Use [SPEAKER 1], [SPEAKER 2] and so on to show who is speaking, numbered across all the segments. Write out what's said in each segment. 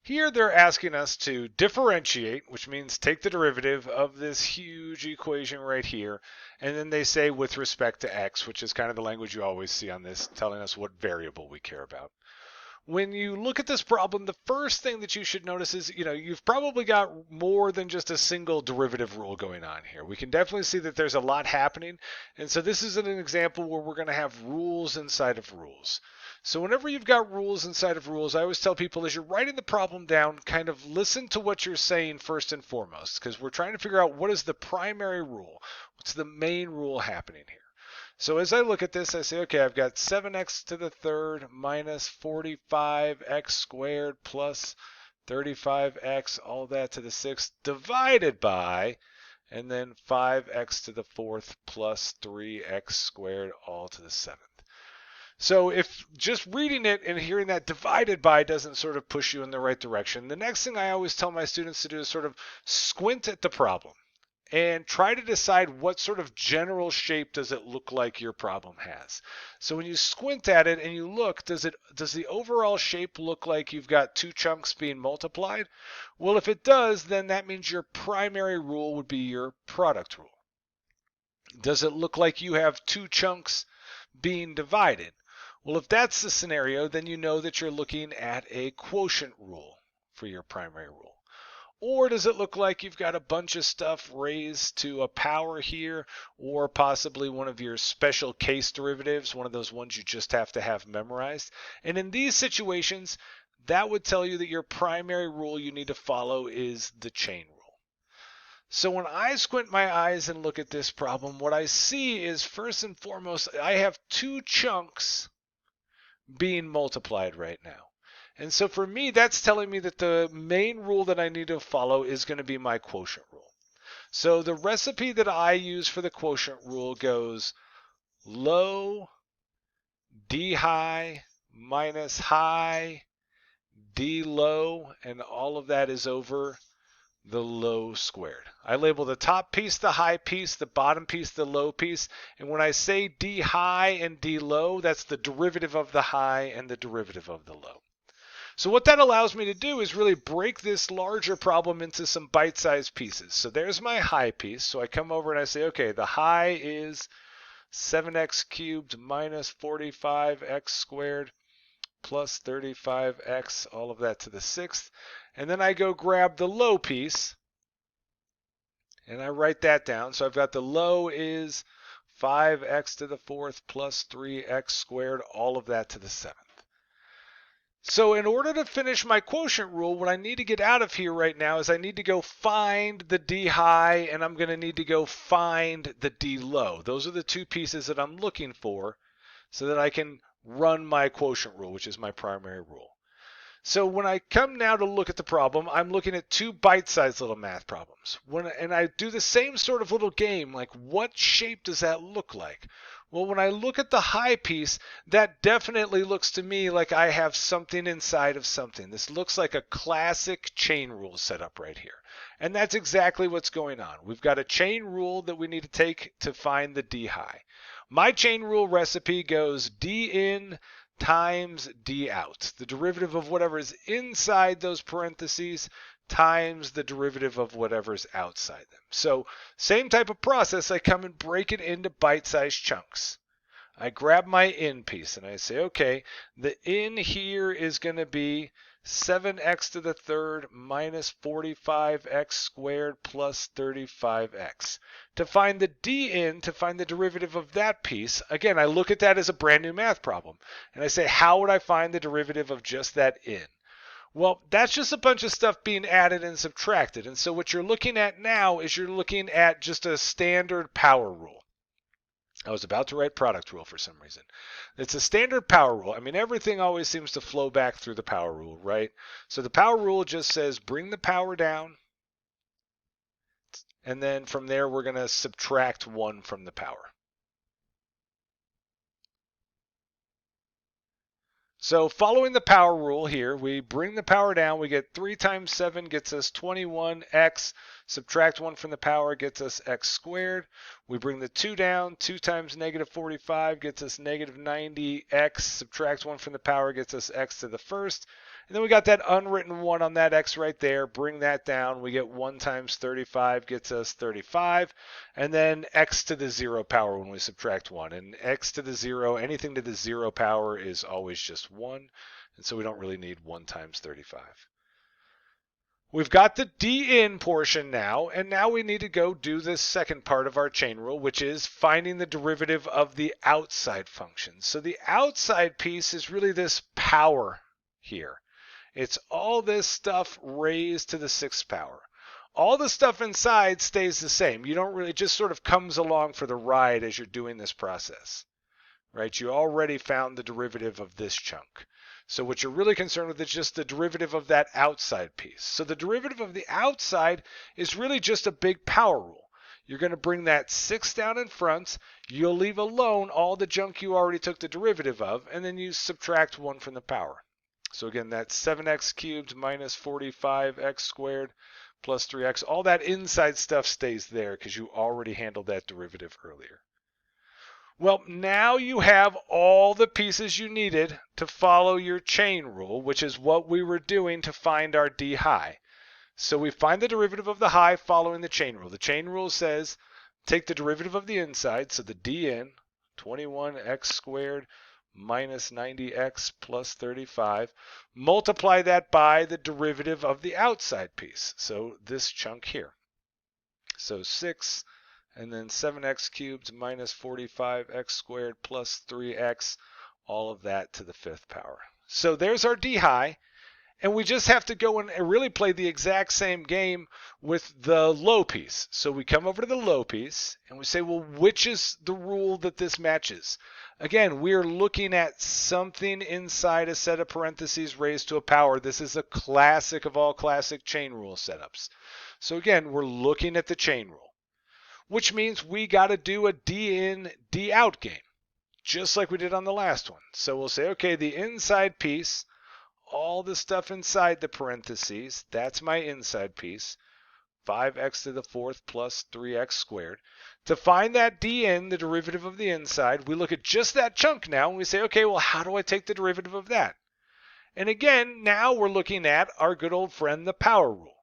[SPEAKER 1] Here they're asking us to differentiate, which means take the derivative of this huge equation right here, and then they say with respect to x, which is kind of the language you always see on this, telling us what variable we care about. When you look at this problem, the first thing that you should notice is, you've probably got more than just a single derivative rule going on here. We can definitely see that there's a lot happening. And so this is an example where we're going to have rules inside of rules. So whenever you've got rules inside of rules, I always tell people as you're writing the problem down, kind of listen to what you're saying first and foremost, because we're trying to figure out what is the primary rule, what's the main rule happening here. So as I look at this, I say, okay, I've got 7x to the third minus 45x squared plus 35x, all that to the sixth, divided by, and then 5x to the fourth plus 3x squared, all to the seventh. So if just reading it and hearing that divided by doesn't sort of push you in the right direction, the next thing I always tell my students to do is sort of squint at the problem and try to decide what sort of general shape does it look like your problem has. So when you squint at it and you look, does the overall shape look like you've got two chunks being multiplied? Well, if it does, then that means your primary rule would be your product rule. Does it look like you have two chunks being divided? Well, if that's the scenario, then you know that you're looking at a quotient rule for your primary rule. Or does it look like you've got a bunch of stuff raised to a power here, or possibly one of your special case derivatives, one of those ones you just have to have memorized? And in these situations, that would tell you that your primary rule you need to follow is the chain rule. So when I squint my eyes and look at this problem, what I see is first and foremost, I have two chunks being multiplied right now. And so for me, that's telling me that the main rule that I need to follow is going to be my quotient rule. So the recipe that I use for the quotient rule goes low, d high, minus high, d low, and all of that is over the low squared. I label the top piece the high piece, the bottom piece the low piece, and when I say d high and d low, that's the derivative of the high and the derivative of the low. So what that allows me to do is really break this larger problem into some bite-sized pieces. So there's my high piece. So I come over and I say, okay, the high is 7x cubed minus 45x squared plus 35x, all of that to the sixth. And then I go grab the low piece and I write that down. So I've got the low is 5x to the fourth plus 3x squared, all of that to the seventh. So in order to finish my quotient rule, what I need to get out of here right now is I need to go find the D high and I'm going to need to go find the D low. Those are the two pieces that I'm looking for so that I can run my quotient rule, which is my primary rule. So when I come now to look at the problem, I'm looking at two bite-sized little math problems. And I do the same sort of little game, like what shape does that look like? Well, when I look at the high piece, that definitely looks to me like I have something inside of something. This looks like a classic chain rule setup right here. And that's exactly what's going on. We've got a chain rule that we need to take to find the D high. My chain rule recipe goes D in times D out. The derivative of whatever is inside those parentheses times the derivative of whatever's outside them. So same type of process, I come and break it into bite-sized chunks. I grab my in piece and I say, okay, the in here is going to be 7x to the third minus 45x squared plus 35x. To find the d in, to find the derivative of that piece, again, I look at that as a brand new math problem. And I say, how would I find the derivative of just that in? Well, that's just a bunch of stuff being added and subtracted. And so what you're looking at now is you're looking at just a standard power rule. I was about to write product rule for some reason. It's a standard power rule. I mean, everything always seems to flow back through the power rule, right? So the power rule just says bring the power down. And then from there, we're going to subtract 1 from the power. So following the power rule here, we bring the power down. We get 3 times 7 gets us 21x. Subtract 1 from the power gets us x squared. We bring the 2 down. 2 times negative 45 gets us negative 90x. Subtract 1 from the power gets us x to the first. And then we got that unwritten 1 on that x right there. Bring that down. We get 1 times 35 gets us 35. And then x to the 0 power when we subtract 1. And x to the 0, anything to the 0 power is always just 1. And so we don't really need 1 times 35. We've got the d in portion now, and now we need to go do this second part of our chain rule, which is finding the derivative of the outside function. So the outside piece is really this power here. It's all this stuff raised to the 6th power. All the stuff inside stays the same. You don't really, it just sort of comes along for the ride as you're doing this process, right? You already found the derivative of this chunk. So what you're really concerned with is just the derivative of that outside piece. So the derivative of the outside is really just a big power rule. You're going to bring that 6 down in front. You'll leave alone all the junk you already took the derivative of, and then you subtract 1 from the power. So again, that's 7x cubed minus 45x squared plus 3x. All that inside stuff stays there because you already handled that derivative earlier. Well, now you have all the pieces you needed to follow your chain rule, which is what we were doing to find our d high. So we find the derivative of the high following the chain rule. The chain rule says take the derivative of the inside, so the d in, 21x squared minus 90x plus 35, multiply that by the derivative of the outside piece, so this chunk here. So 6 and then 7x cubed minus 45x squared plus 3x, all of that to the 5th power. So there's our d high, and we just have to go and really play the exact same game with the low piece. So we come over to the low piece, and we say, well, which is the rule that this matches? Again, we're looking at something inside a set of parentheses raised to a power. This is a classic of all classic chain rule setups. So again, we're looking at the chain rule, which means we got to do a d in, d out game, just like we did on the last one. So we'll say, okay, the inside piece, all the stuff inside the parentheses, that's my inside piece, 5x to the 4th plus 3x squared. To find that d in, the derivative of the inside, we look at just that chunk now, and we say, okay, well, how do I take the derivative of that? And again, now we're looking at our good old friend, the power rule.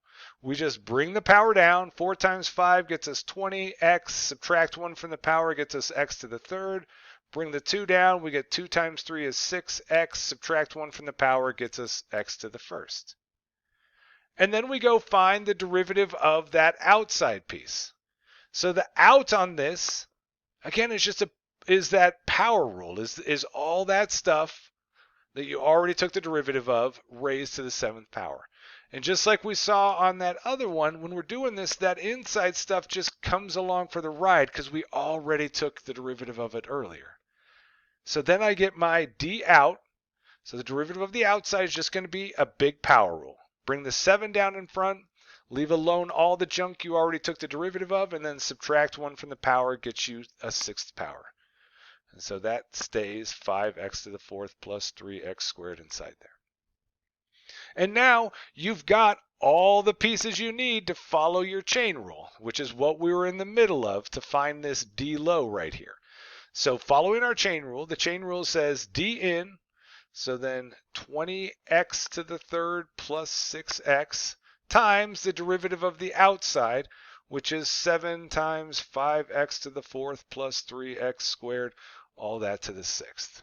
[SPEAKER 1] We just bring the power down. 4 times 5 gets us 20x. Subtract 1 from the power gets us x to the 3rd. Bring the 2 down. We get 2 times 3 is 6x. Subtract 1 from the power gets us x to the 1st. And then we go find the derivative of that outside piece. So the out on this, again, is that power rule, is all that stuff that you already took the derivative of raised to the 7th power. And just like we saw on that other one, when we're doing this, that inside stuff just comes along for the ride because we already took the derivative of it earlier. So then I get my d out. So the derivative of the outside is just going to be a big power rule. Bring the 7 down in front, leave alone all the junk you already took the derivative of, and then subtract 1 from the power gets you a 6th power. And so that stays 5x to the 4th plus 3x squared inside there. And now you've got all the pieces you need to follow your chain rule, which is what we were in the middle of to find this d low right here. So following our chain rule, the chain rule says d in, so then 20x to the 3rd plus 6x times the derivative of the outside, which is 7 times 5x to the 4th plus 3x squared, all that to the 6th.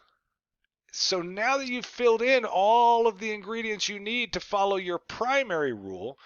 [SPEAKER 1] So now that you've filled in all of the ingredients you need to follow your primary rule,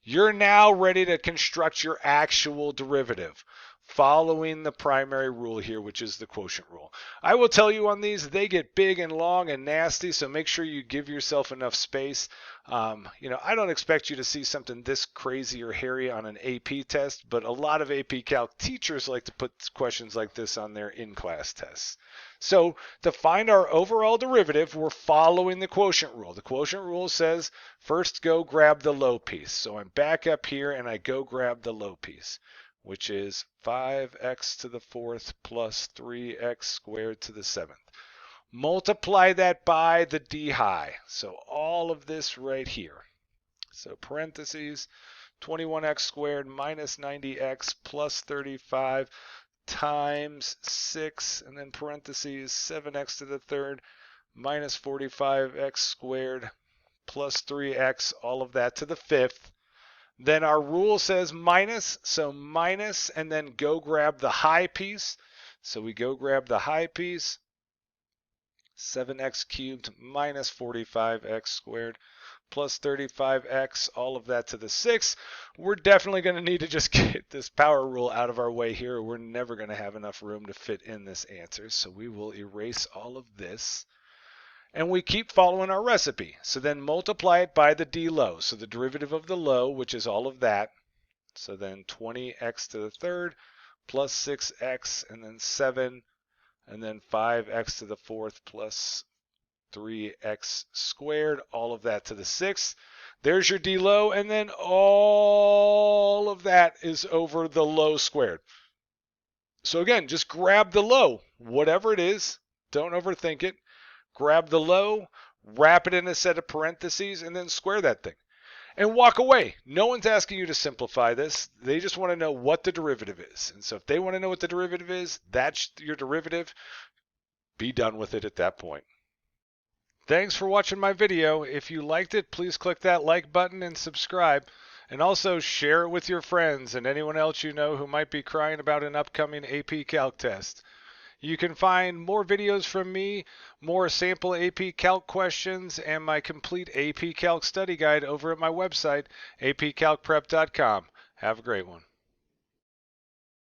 [SPEAKER 1] you're now ready to construct your actual derivative, following the primary rule here, which is the quotient rule. I will tell you on these, they get big and long and nasty, so make sure you give yourself enough space. I don't expect you to see something this crazy or hairy on an AP test, but a lot of AP Calc teachers like to put questions like this on their in-class tests. So to find our overall derivative, we're following the quotient rule. The quotient rule says first go grab the low piece. So I'm back up here and I go grab the low piece, which is 5x to the 4th plus 3x squared to the 7th. Multiply that by the d high. So all of this right here. So parentheses, 21x squared minus 90x plus 35 times 6, and then parentheses, 7x to the 3rd minus 45x squared plus 3x, all of that to the fifth. Then our rule says minus, so minus, and then go grab the high piece. So we go grab the high piece, 7x cubed minus 45x squared plus 35x, all of that to the sixth. We're definitely going to need to just get this power rule out of our way here. We're never going to have enough room to fit in this answer, so we will erase all of this. And we keep following our recipe. So then multiply it by the d low. So the derivative of the low, which is all of that. So then 20x to the third plus 6x, and then 7, and then 5x to the fourth plus 3x squared, all of that to the sixth. There's your d low, and then all of that is over the low squared. So again, just grab the low, whatever it is. Don't overthink it. Grab the low, wrap it in a set of parentheses, and then square that thing. And walk away. No one's asking you to simplify this. They just want to know what the derivative is. And so if they want to know what the derivative is, that's your derivative. Be done with it at that point. Thanks for watching my video. If you liked it, please click that like button and subscribe. And also share it with your friends and anyone else you know who might be crying about an upcoming AP Calc test. You can find more videos from me, more sample AP Calc questions, and my complete AP Calc study guide over at my website, apcalcprep.com. Have a great one.